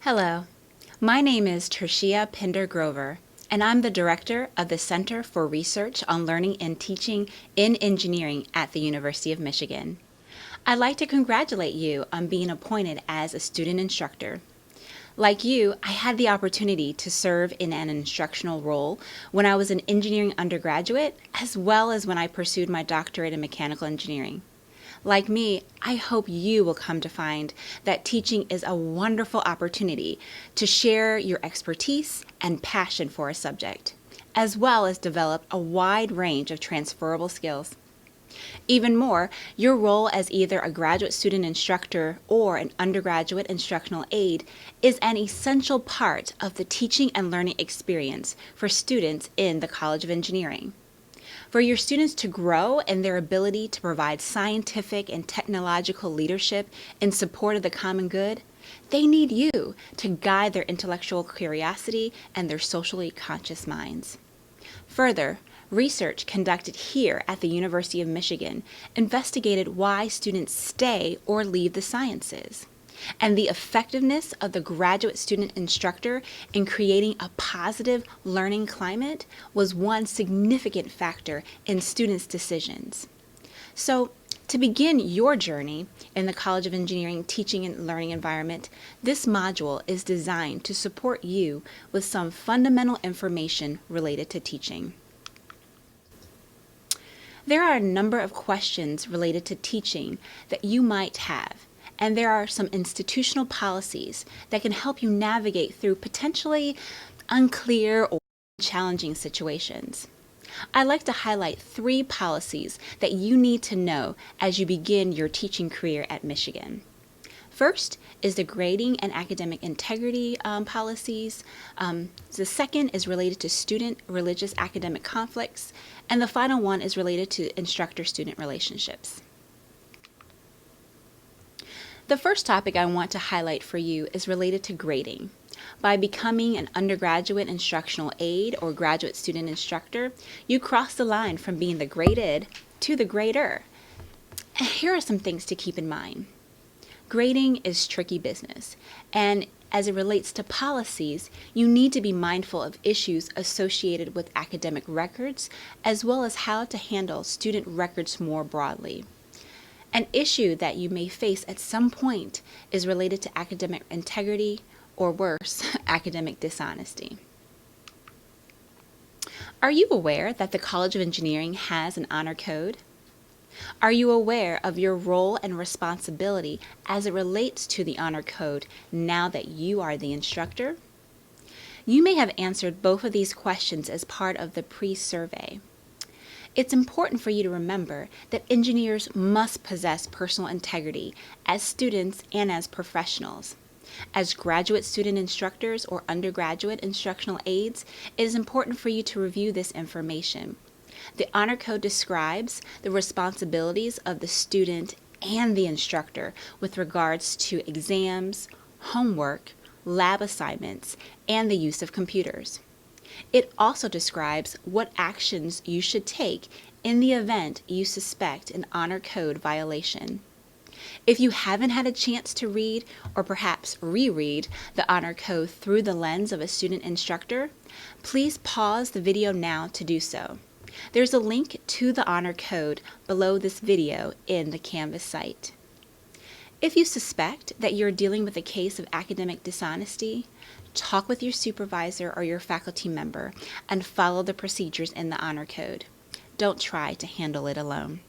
Hello, my name is Tershia Pinder Grover, and I'm the director of the Center for Research on Learning and Teaching in Engineering at the University of Michigan. I'd like to congratulate you on being appointed as a student instructor. Like you, I had the opportunity to serve in an instructional role when I was an engineering undergraduate, as well as when I pursued my doctorate in mechanical engineering. Like me, I hope you will come to find that teaching is a wonderful opportunity to share your expertise and passion for a subject, as well as develop a wide range of transferable skills. Even more, your role as either a graduate student instructor or an undergraduate instructional aide is an essential part of the teaching and learning experience for students in the College of Engineering. For your students to grow in their ability to provide scientific and technological leadership in support of the common good, they need you to guide their intellectual curiosity and their socially conscious minds. Further, research conducted here at the University of Michigan investigated why students stay or leave the sciences, and the effectiveness of the graduate student instructor in creating a positive learning climate was one significant factor in students' decisions. So, to begin your journey in the College of Engineering teaching and learning environment, this module is designed to support you with some fundamental information related to teaching. There are a number of questions related to teaching that you might have, and there are some institutional policies that can help you navigate through potentially unclear or challenging situations. I'd like to highlight 3 policies that you need to know as you begin your teaching career at Michigan. First is the grading and academic integrity policies. The second is related to student religious academic conflicts. And the final one is related to instructor-student relationships. The first topic I want to highlight for you is related to grading. By becoming an undergraduate instructional aide or graduate student instructor, you cross the line from being the graded to the grader. And here are some things to keep in mind. Grading is tricky business, and as it relates to policies, you need to be mindful of issues associated with academic records, as well as how to handle student records more broadly. An issue that you may face at some point is related to academic integrity, or worse, academic dishonesty. Are you aware that the College of Engineering has an honor code? Are you aware of your role and responsibility as it relates to the honor code now that you are the instructor? You may have answered both of these questions as part of the pre-survey. It's important for you to remember that engineers must possess personal integrity as students and as professionals. As graduate student instructors or undergraduate instructional aides, it is important for you to review this information. The Honor Code describes the responsibilities of the student and the instructor with regards to exams, homework, lab assignments, and the use of computers. It also describes what actions you should take in the event you suspect an Honor Code violation. If you haven't had a chance to read or perhaps reread the Honor Code through the lens of a student instructor, please pause the video now to do so. There's a link to the Honor Code below this video in the Canvas site. If you suspect that you're dealing with a case of academic dishonesty, talk with your supervisor or your faculty member and follow the procedures in the Honor Code. Don't try to handle it alone.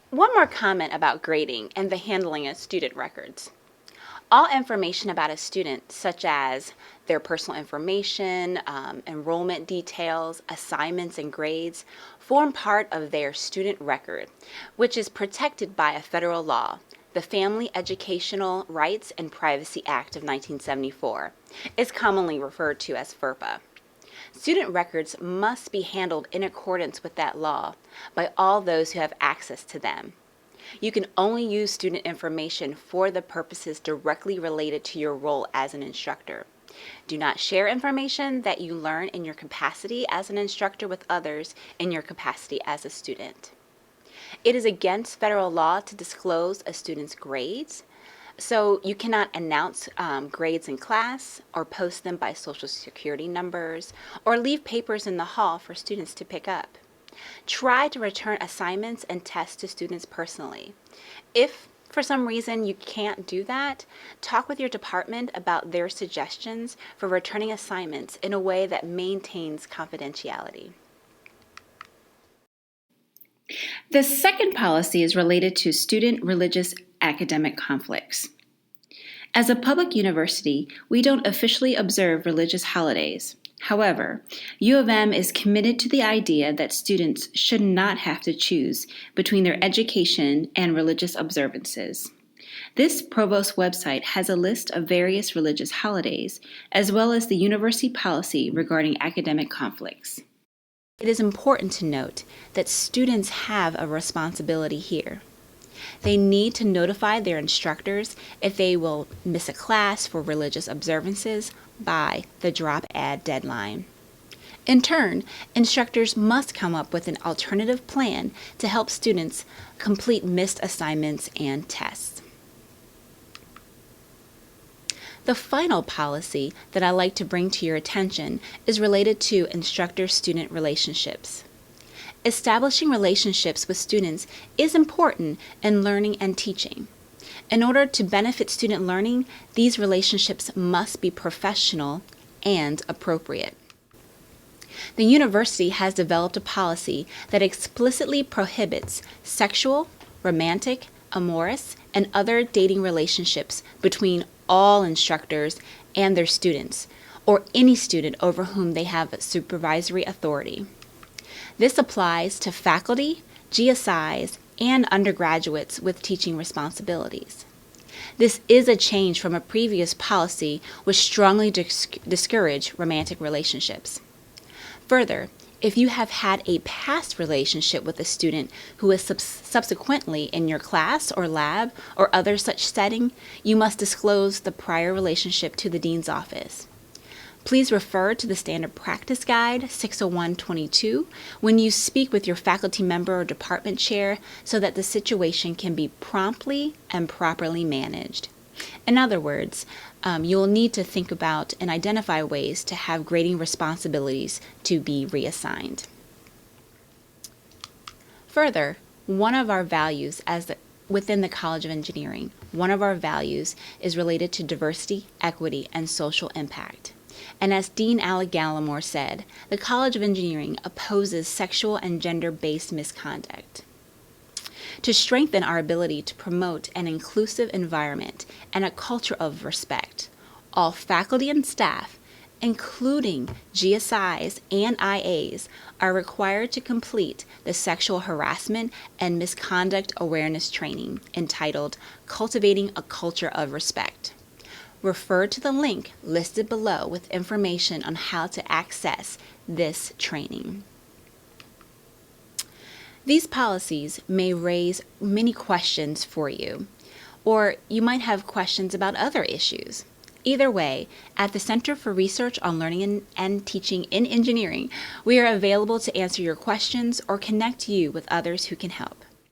One more comment about grading and the handling of student records. All information about a student, such as their personal information, enrollment details, assignments, and grades, form part of their student record, which is protected by a federal law, the Family Educational Rights and Privacy Act of 1974. It's commonly referred to as FERPA. Student records must be handled in accordance with that law by all those who have access to them. You can only use student information for the purposes directly related to your role as an instructor. Do not share information that you learn in your capacity as an instructor with others in your capacity as a student. It is against federal law to disclose a student's grades, So you cannot announce grades in class or post them by social security numbers or leave papers in the hall for students to pick up. Try to return assignments and tests to students personally. If for some reason you can't do that, talk with your department about their suggestions for returning assignments in a way that maintains confidentiality. The second policy is related to student religious academic conflicts. As a public university, we don't officially observe religious holidays. However, U of M is committed to the idea that students should not have to choose between their education and religious observances. This provost website has a list of various religious holidays, as well as the university policy regarding academic conflicts. It is important to note that students have a responsibility here. They need to notify their instructors if they will miss a class for religious observances by the drop-add deadline. In turn, instructors must come up with an alternative plan to help students complete missed assignments and tests. The final policy that I'd like to bring to your attention is related to instructor-student relationships. Establishing relationships with students is important in learning and teaching. In order to benefit student learning, these relationships must be professional and appropriate. The university has developed a policy that explicitly prohibits sexual, romantic, amorous, and other dating relationships between all instructors and their students, or any student over whom they have supervisory authority. This applies to faculty, GSIs, and undergraduates with teaching responsibilities. This is a change from a previous policy which strongly discouraged romantic relationships. Further, if you have had a past relationship with a student who is subsequently in your class or lab or other such setting, you must disclose the prior relationship to the dean's office. Please refer to the Standard Practice Guide 601-22 when you speak with your faculty member or department chair so that the situation can be promptly and properly managed. In other words, you'll need to think about and identify ways to have grading responsibilities to be reassigned. Further, one of our values within the College of Engineering, one of our values is related to diversity, equity, and social impact. And as Dean Alec Gallimore said, the College of Engineering opposes sexual and gender-based misconduct. To strengthen our ability to promote an inclusive environment and a culture of respect, all faculty and staff, including GSIs and IAs, are required to complete the Sexual Harassment and Misconduct Awareness Training entitled Cultivating a Culture of Respect. Refer to the link listed below with information on how to access this training. These policies may raise many questions for you, or you might have questions about other issues. Either way, at the Center for Research on Learning and Teaching in Engineering, we are available to answer your questions or connect you with others who can help.